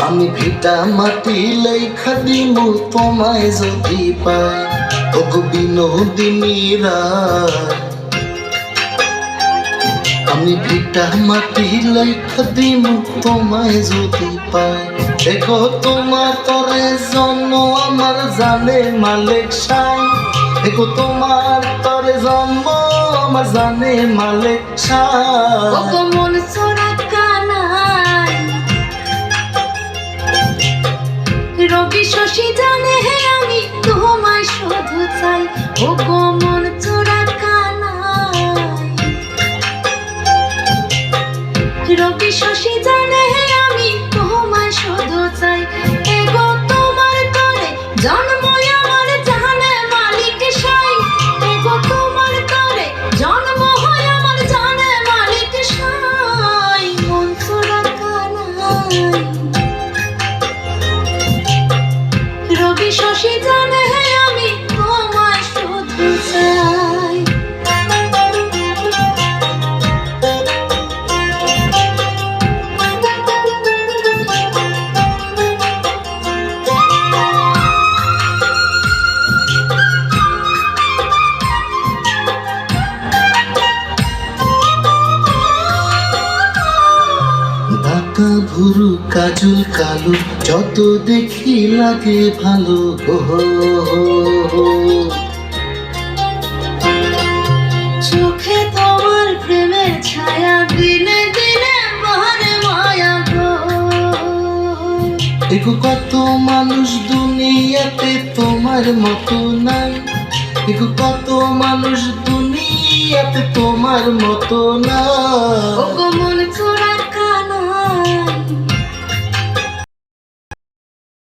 আমি ভিটা মাটি লেখা দিমু তোমায় যদি পাই, ওগো বিনোদিনী রায়। আমি ভিটা মাটি লেখা দিমু তোমায় যদি পাই, দেখো তোমার তরে জন্ম আমার জানে মালিক সাই। দেখো তোমার তরে জন্ম আমার জানে মালিক সাই। ওগো মন চোরা কানাই, রবি শশী জানে হে আমি তোমায় শুধু চাই। ওগো মন চোরা কানাই, রবি শশী জানে হে আমি তোমায় শুধু চাই। এগো তোমার তরে জন্ম আমার জানে মালিক সাই। এগো তোমার তরে জন্ম হয় আমার জানে মালিক সাই। মন চোরা কানাই, রবি শশী জানে হে আমি তোমায় শুধু চাই। বাঁকা ভুরু কাজল কালো যত দেখি লাগে ভালো। চোখে তোমার প্রেমের ছায়া দিনে দিনে বাহারে মায়া গো। এগো কত মানুষ দুনিয়াতে তোমার মতো নাই। এগো কত মানুষ দুনিয়াতে তোমার মতো নাই। ওগো মন